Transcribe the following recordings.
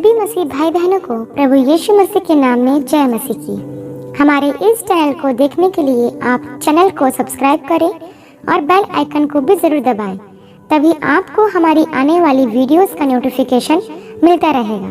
सभी मसीह भाई बहनों को प्रभु यीशु मसीह के नाम में जय मसीह की। हमारे इस चैनल को देखने के लिए आप चैनल को सब्सक्राइब करें और बेल आइकन को भी जरूर दबाएं, तभी आपको हमारी आने वाली वीडियोस का नोटिफिकेशन मिलता रहेगा।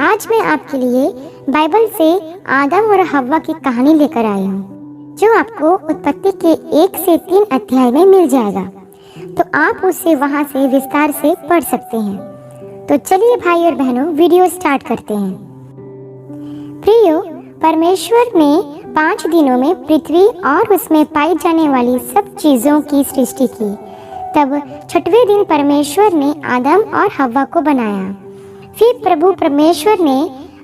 आज मैं आपके लिए बाइबल से आदम और हव्वा की कहानी लेकर आई हूँ, जो आपको उत्पत्ति के 1 से 3 अध्याय में मिल जाएगा, तो आप उसे वहाँ से विस्तार से पढ़ सकते हैं। तो चलिए भाई और बहनों, वीडियो स्टार्ट करते हैं। प्रियो, परमेश्वर ने 5 दिनों में पृथ्वी और उसमें पाई जाने वाली सब चीजों की सृष्टि की। तब 6वें दिन परमेश्वर ने आदम और हव्वा को बनाया। फिर प्रभु परमेश्वर ने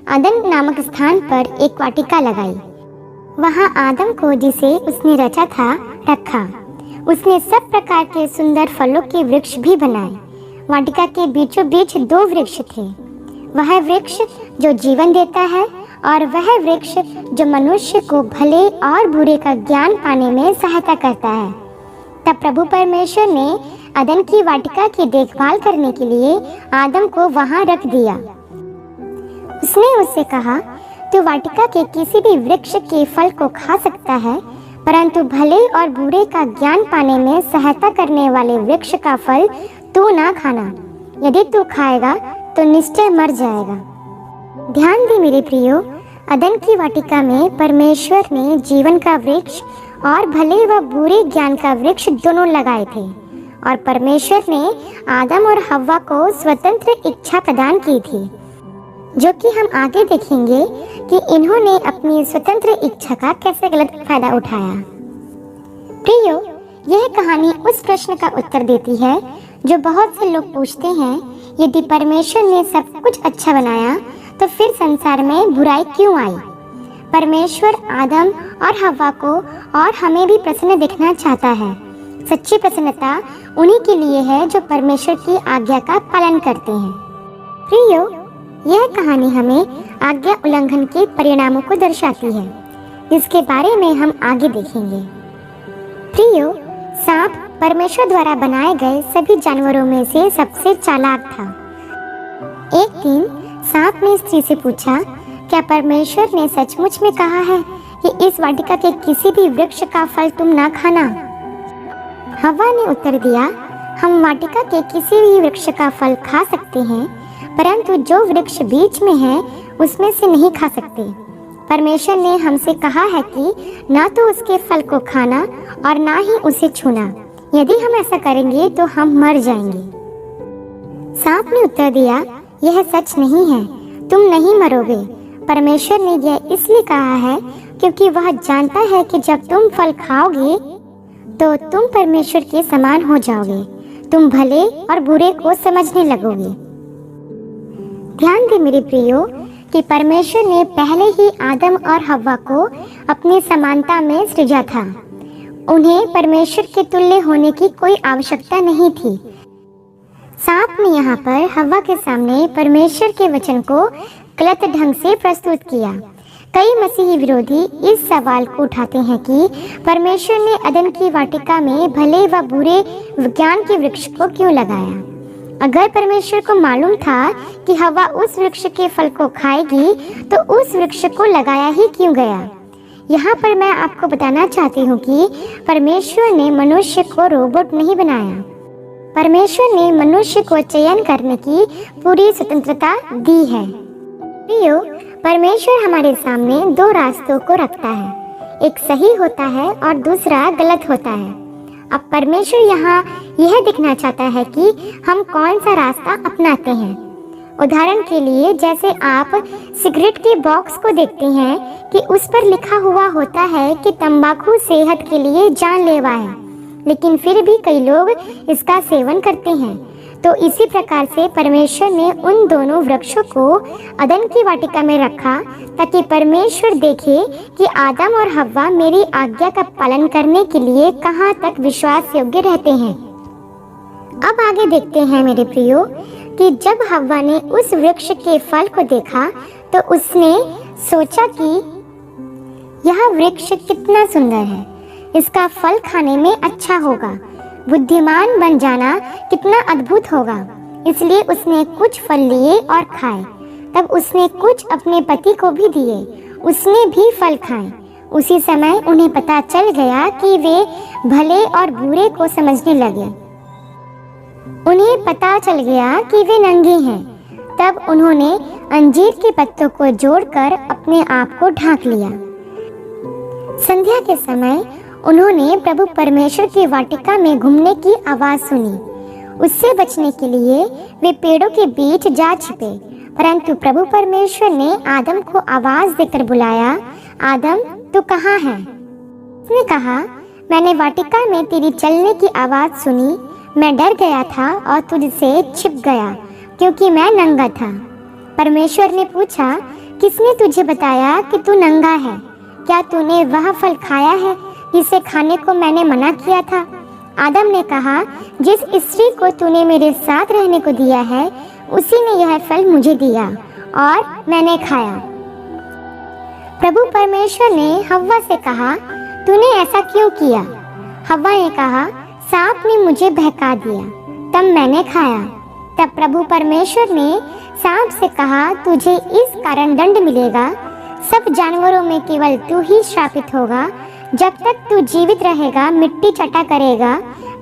अदन नामक स्थान पर एक वाटिका लगाई। वहाँ आदम को, जिसे उसने रचा था, रखा। उसने सब प्रकार के सुंदर फलों के वृक्ष भी बनाए। वाटिका के बीचों बीच 2 वृक्ष थे, वह वृक्ष जो जीवन देता है और वह वृक्ष जो मनुष्य को भले और बुरे का ज्ञान पाने में सहायता करता है। तब प्रभु परमेश्वर ने अदन की वाटिका की देखभाल करने के लिए आदम को वहां रख दिया। उसने उससे कहा, तू वाटिका के किसी भी वृक्ष के फल को खा सकता है, परंतु भले और बुरे का ज्ञान पाने में सहायता करने वाले वृक्ष का फल तू ना खाना। यदि तू खाएगा तो निश्चय मर जाएगा। ध्यान दे मेरे प्रियो, अदन की वाटिका में परमेश्वर ने जीवन का वृक्ष और भले व बुरे ज्ञान का वृक्ष दोनों लगाए थे, और परमेश्वर ने आदम और हव्वा को स्वतंत्र इच्छा प्रदान की थी, जो कि हम आगे देखेंगे कि इन्होंने अपनी स्वतंत्र इच्छा का कैसे गलत फायदा उठाया। प्रियो, यह कहानी उस प्रश्न का उत्तर देती है जो बहुत से लोग पूछते हैं, यदि परमेश्वर ने सब कुछ अच्छा बनाया तो फिर संसार में बुराई क्यों आई? परमेश्वर आदम और हव्वा को और हमें भी प्रसन्न दिखना चाहता है। सच्ची प्रसन्नता उन्हीं के लिए है जो परमेश्वर की आज्ञा का पालन करते हैं। प्रियो, यह कहानी हमें आज्ञा उल्लंघन के परिणामों को दर्शाती है, जिसके बारे में हम आगे देखेंगे। प्रियो, सांप परमेश्वर द्वारा बनाए गए सभी जानवरों में से सबसे चालाक था। एक दिन सांप ने स्त्री से पूछा, क्या परमेश्वर ने सचमुच में कहा है कि इस वाटिका के किसी भी वृक्ष का फल तुम ना खाना? हव्वा ने उत्तर दिया, हम वाटिका के किसी भी वृक्ष का फल खा सकते हैं, परंतु जो वृक्ष बीच में है उसमें से नहीं खा सकते। परमेश्वर ने हमसे कहा है कि ना तो उसके फल को खाना और ना ही उसे छूना। यदि हम ऐसा करेंगे तो हम मर जाएंगे। सांप ने उत्तर दिया, यह सच नहीं है, तुम नहीं मरोगे। परमेश्वर ने यह इसलिए कहा है क्योंकि वह जानता है कि जब तुम फल खाओगे तो तुम परमेश्वर के समान हो जाओगे, तुम भले और बुरे को समझने लगोगे। ध्यान दे मेरे प्रियो कि परमेश्वर ने पहले ही आदम और हव्वा को अपनी समानता में सृजा था। उन्हें परमेश्वर के तुल्य होने की कोई आवश्यकता नहीं थी। सांप ने यहाँ पर हव्वा के सामने परमेश्वर के वचन को गलत ढंग से प्रस्तुत किया। कई मसीही विरोधी इस सवाल को उठाते हैं कि परमेश्वर ने अदन की वाटिका में भले व बुरे ज्ञान के वृक्ष को क्यों लगाया? अगर परमेश्वर को मालूम था कि हव्वा उस वृक्ष के फल को खाएगी, तो उस वृक्ष को लगाया ही क्यों गया? यहाँ पर मैं आपको बताना चाहती हूँ कि परमेश्वर ने मनुष्य को रोबोट नहीं बनाया। परमेश्वर ने मनुष्य को चयन करने की पूरी स्वतंत्रता दी है। प्रियो, परमेश्वर हमारे सामने 2 रास्तों को रखता है, एक सही होता है और दूसरा गलत होता है। अब परमेश्वर यहाँ यह दिखना चाहता है कि हम कौन सा रास्ता अपनाते हैं। उदाहरण के लिए, जैसे आप सिगरेट के बॉक्स को देखते हैं कि उस पर लिखा हुआ होता है कि तंबाकू सेहत के लिए जानलेवा है, लेकिन फिर भी कई लोग इसका सेवन करते हैं। तो इसी प्रकार से परमेश्वर ने उन दोनों वृक्षों को अदन की वाटिका में रखा, ताकि परमेश्वर देखे कि आदम और हव्वा मेरी आज्ञा का पालन करने के लिए कहाँ तक विश्वास योग्य रहते हैं। अब आगे देखते हैं मेरे प्रियो कि जब हव्वा ने उस वृक्ष के फल को देखा तो उसने सोचा कि यह वृक्ष कितना सुंदर है, इसका फल खाने में अच्छा होगा, बुद्धिमान बन जाना कितना अद्भुत होगा। इसलिए उसने कुछ फल लिए और खाए। तब उसने कुछ अपने पति को भी दिए। उसने भी फल खाए। उसी समय उन्हें पता चल गया कि वे भले और बुरे को समझने लगे। उन्हें पता चल गया कि वे नंगे हैं। तब उन्होंने अंजीर के पत्तों को जोड़कर अपने आप को ढांक लिया। संध्या के समय उन्होंने प्रभु परमेश्वर की वाटिका में घूमने की आवाज सुनी। उससे बचने के लिए वे पेड़ों के बीच जा छिपे, परंतु प्रभु परमेश्वर ने आदम को आवाज देकर बुलाया, आदम तू कहाँ है? उसने कहा, मैंने वाटिका में तेरी चलने की आवाज सुनी। मैं डर गया था और तुझसे छिप गया क्योंकि मैं नंगा था। परमेश्वर ने पूछा, किसने तुझे बताया कि तू नंगा है? क्या तूने वह फल खाया है जिसे खाने को मैंने मना किया था? आदम ने कहा, जिस स्त्री को तूने मेरे साथ रहने को दिया है उसी ने यह फल मुझे दिया और मैंने खाया। प्रभु परमेश्वर ने हव्वा से कहा, तूने ऐसा क्यों किया? हव्वा ने कहा, सांप ने मुझे बहका दिया, तब मैंने खाया। तब प्रभु परमेश्वर ने सांप से कहा, तुझे इस कारण दंड मिलेगा। सब जानवरों में केवल तू ही श्रापित होगा। जब तक तू जीवित रहेगा मिट्टी चटा करेगा।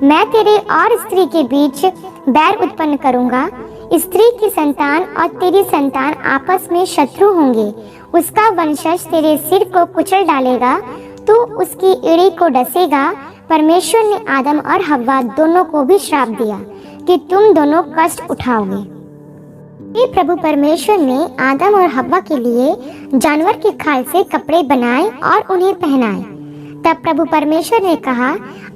मैं तेरे और स्त्री के बीच बैर उत्पन्न करूंगा। स्त्री की संतान और तेरी संतान आपस में शत्रु होंगे। उसका वंशज तेरे सिर को कुचल डालेगा, तू उसकी एड़ी को डसेगा। परमेश्वर ने आदम और हव्वा दोनों को भी श्राप दिया कि तुम दोनों कष्ट उठाओगे। फिर प्रभु परमेश्वर ने आदम और हव्वा के लिए जानवर की खाल से कपड़े बनाए और उन्हें पहनाए। तब प्रभु परमेश्वर ने कहा,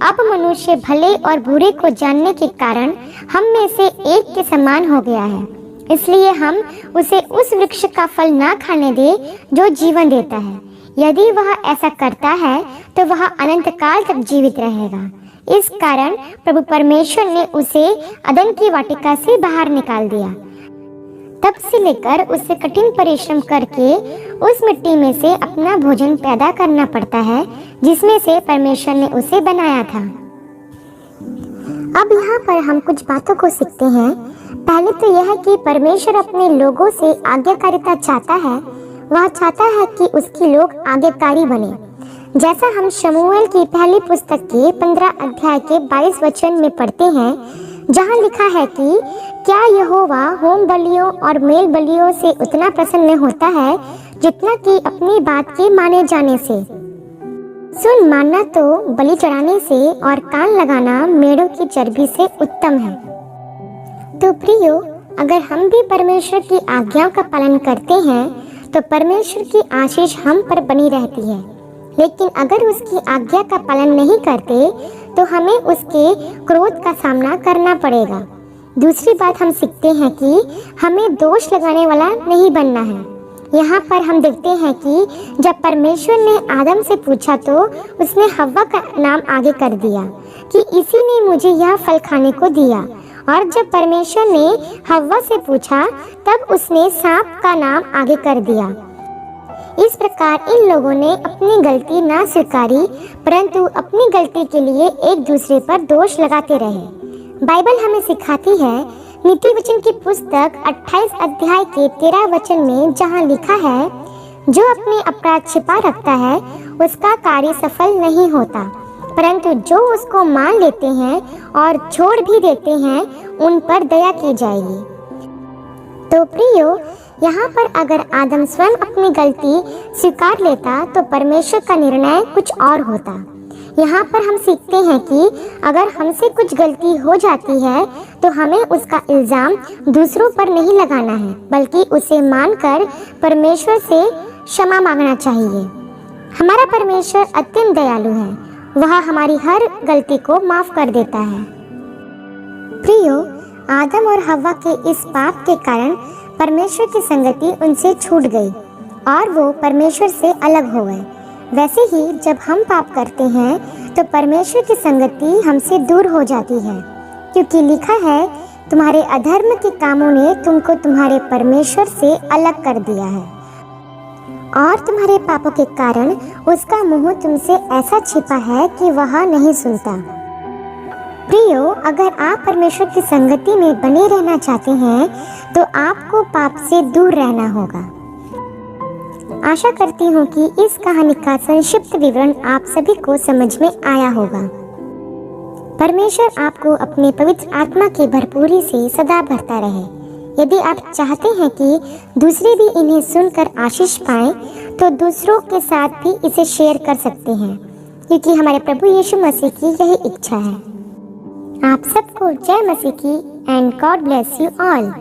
अब मनुष्य भले और बुरे को जानने के कारण हम में से एक के समान हो गया है, इसलिए हम उसे उस वृक्ष का फल ना खाने दे जो जीवन देता है। यदि वह ऐसा करता है तो वह अनंत काल तक जीवित रहेगा। इस कारण प्रभु परमेश्वर ने उसे अदन की वाटिका से बाहर निकाल दिया। तब से लेकर उसे कठिन परिश्रम करके उस मिट्टी में से अपना भोजन पैदा करना पड़ता है जिसमें से परमेश्वर ने उसे बनाया था। अब यहाँ पर हम कुछ बातों को सीखते हैं। पहले तो यह कि परमेश्वर अपने लोगों से आज्ञाकारिता चाहता है। वह चाहता है कि उसके लोग आज्ञाकारी बने। जैसा हम शमूएल की पहली पुस्तक के 15 अध्याय के 22 वचन में पढ़ते हैं, जहाँ लिखा है कि क्या यहोवा होम बलियों और मेल बलियों से उतना प्रसन्न होता है जितना कि अपनी बात के माने जाने से। सुन मानना तो बलि चढ़ाने से और कान लगाना मेढ़ों की चर्बी से उत्तम है। तो प्रियो, अगर हम भी परमेश्वर की आज्ञाओं का पालन करते हैं तो परमेश्वर की आशीष हम पर बनी रहती है। लेकिन अगर उसकी आज्ञा का पालन नहीं करते तो हमें उसके क्रोध का सामना करना पड़ेगा। दूसरी बात हम सीखते हैं कि हमें दोष लगाने वाला नहीं बनना है। यहाँ पर हम देखते हैं कि जब परमेश्वर ने आदम से पूछा तो उसने हव्वा का नाम आगे कर दिया कि इसी ने मुझे यह फल खाने को दिया, और जब परमेश्वर ने हव्वा से पूछा तब उसने सांप का नाम आगे कर दिया। इस प्रकार इन लोगों ने अपनी गलती ना स्वीकारी, परंतु अपनी गलती के लिए एक दूसरे पर दोष लगाते रहे। बाइबल हमें सिखाती है, नीति वचन की पुस्तक 28 अध्याय के 13 वचन में, जहाँ लिखा है, जो अपने अपराध छिपा रखता है उसका कार्य सफल नहीं होता, परंतु जो उसको मान लेते हैं और छोड़ भी देते हैं उन पर दया की जाएगी। तो प्रियो, यहाँ पर अगर आदम स्वयं अपनी गलती स्वीकार लेता तो परमेश्वर का निर्णय कुछ और होता। यहाँ पर हम सीखते हैं कि अगर हमसे कुछ गलती हो जाती है तो हमें उसका इल्ज़ाम दूसरों पर नहीं लगाना है, बल्कि उसे मानकर परमेश्वर से क्षमा मांगना चाहिए। हमारा परमेश्वर अत्यंत दयालु है। वह हमारी हर गलती को माफ़ कर देता है। प्रियो, आदम और हव्वा के इस पाप के कारण परमेश्वर की संगति उनसे छूट गई और वो परमेश्वर से अलग हो गए। वैसे ही जब हम पाप करते हैं तो परमेश्वर की संगति हमसे दूर हो जाती है, क्योंकि लिखा है, तुम्हारे अधर्म के कामों ने तुमको तुम्हारे परमेश्वर से अलग कर दिया है, और तुम्हारे पापों के कारण उसका मुंह तुमसे ऐसा छिपा है कि वह नहीं सुनता। प्रियो, अगर आप परमेश्वर की संगति में बने रहना चाहते हैं तो आपको पाप से दूर रहना होगा। आशा करती हूँ कि इस कहानी का संक्षिप्त विवरण आप सभी को समझ में आया होगा। परमेश्वर आपको अपने पवित्र आत्मा की भरपूरी से सदा भरता रहे। यदि आप चाहते हैं कि दूसरे भी इन्हें सुनकर आशीष पाएं, तो दूसरों के साथ भी इसे शेयर कर सकते हैं, क्योंकि हमारे प्रभु यीशु मसीह की यही इच्छा है। आप सबको जय मसीह की and God bless you all.